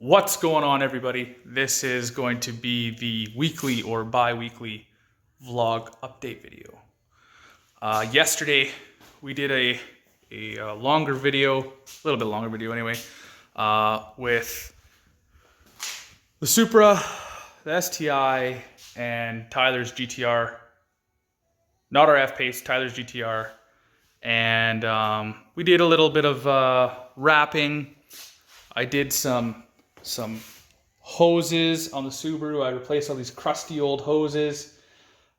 What's going on, everybody? This is going to be the weekly or bi-weekly vlog update video. Yesterday we did a longer video, a little bit longer video anyway, with the Supra, the STI, and Tyler's GTR. Not our F-Pace, Tyler's GTR. And we did a little bit of wrapping. I did some hoses on the Subaru. I replaced all these crusty old hoses,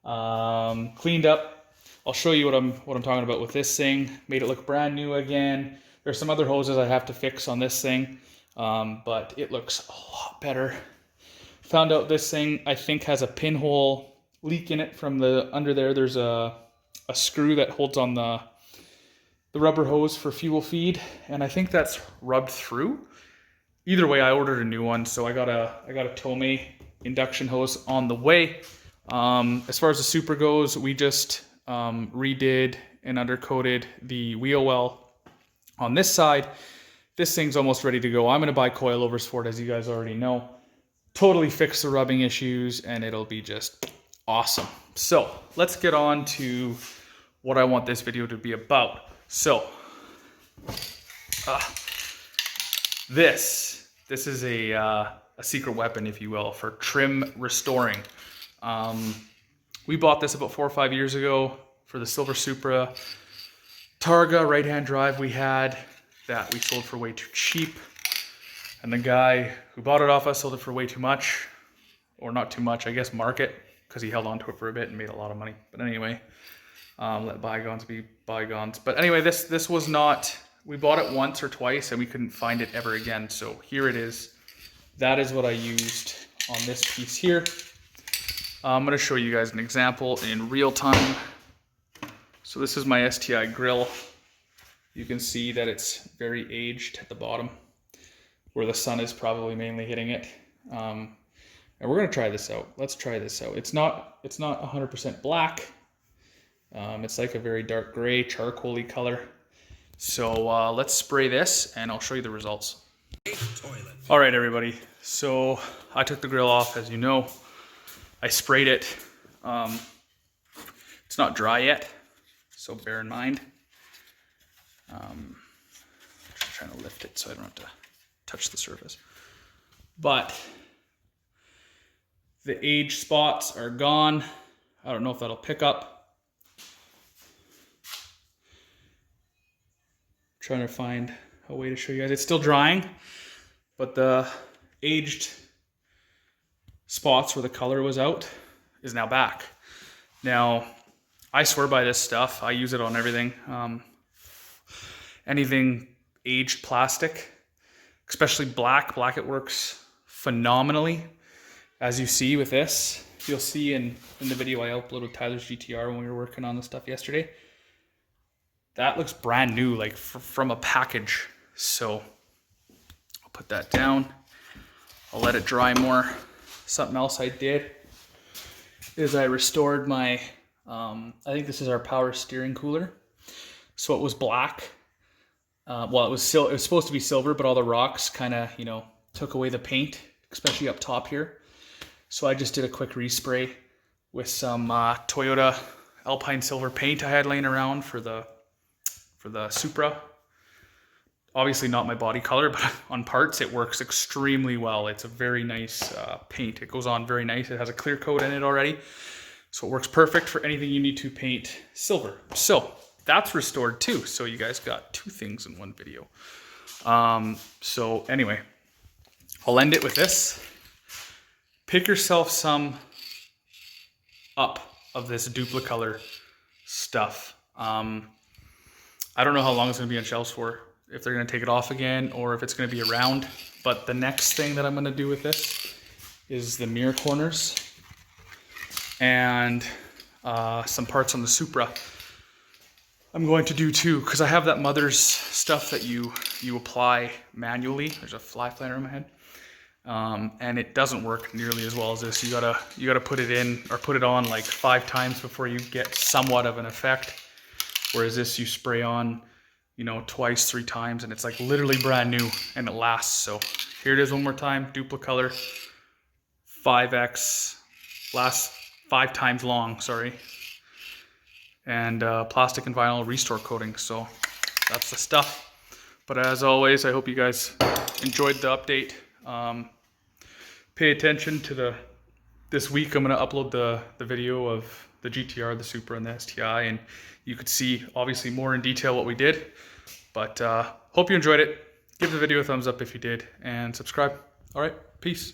cleaned up. I'll show you what I'm talking about with this thing. Made it look brand new again. There's some other hoses I have to fix on this thing, but it looks a lot better. Found out this thing I think has a pinhole leak in it from the under there. There's a screw that holds on the rubber hose for fuel feed, and I think that's rubbed through. Either way, I ordered a new one, so I got a Tomei induction hose on the way. As far as the Supra goes, we just redid and undercoated the wheel well on this side. This thing's almost ready to go. I'm going to buy coilovers for it, as you guys already know. Totally fix the rubbing issues, and it'll be just awesome. So let's get on to what I want this video to be about. So this is a secret weapon, if you will, for trim restoring. We bought this about 4 or 5 years ago for the silver Supra Targa right-hand drive we had that we sold for way too cheap. And the guy who bought it off us sold it for way too much, or not too much, I guess market, because he held on to it for a bit and made a lot of money. But anyway, let bygones be bygones. But anyway, this was not... We bought it once or twice and we couldn't find it ever again. So here it is. That is what I used on this piece here. I'm going to show you guys an example in real time. So this is my STI grill. You can see that it's very aged at the bottom, where the sun is probably mainly hitting it. And we're going to try this out. Let's try this out. It's not 100% black. It's like a very dark gray, charcoal-y color. So let's spray this and I'll show you the results. All right, everybody. So I took the grill off, as you know. I sprayed it. It's not dry yet, so bear in mind. Just trying to lift it so I don't have to touch the surface. But the age spots are gone. I don't know if that'll pick up. Trying to find a way to show you guys. It's still drying, but the aged spots where the color was out is now back. Now, I swear by this stuff. I use it on everything. Anything aged plastic, especially black. Black, it works phenomenally. As you see with this, you'll see in the video I uploaded Tyler's GTR when we were working on the stuff yesterday. That looks brand new, like from a package. So I'll put that down. I'll let it dry more. Something else I did is I restored my, I think this is our power steering cooler. So it was black. Well, it was supposed to be silver, but all the rocks kind of, took away the paint, especially up top here. So I just did a quick respray with some Toyota Alpine silver paint I had laying around for the Supra. Obviously not my body color, but on parts it works extremely well. It's a very nice paint. It goes on very nice. It has a clear coat in it already, so it works perfect for anything you need to paint silver. So that's restored too. So you guys got two things in one video. So anyway, I'll end it with this. Pick yourself some up of this DUPLICOLOR stuff. I don't know how long it's going to be on shelves for, if they're going to take it off again or if it's going to be around. But the next thing that I'm going to do with this is the mirror corners and some parts on the Supra. I'm going to do too, because I have that mother's stuff that you apply manually. There's a fly planner in my head. And it doesn't work nearly as well as this. You gotta put it in or put it on like 5 times before you get somewhat of an effect. Whereas this you spray on, twice, 3 times, and it's like literally brand new and it lasts. So Here it is one more time, DUPLICOLOR 5X, last 5 times long, sorry. And plastic and vinyl restore coating, so that's the stuff. But as always, I hope you guys enjoyed the update. Pay attention to this week I'm gonna upload the video of the GTR, the Supra, and the STI, and you could see obviously more in detail what we did. But hope you enjoyed it. Give the video a thumbs up if you did, and subscribe. All right, peace.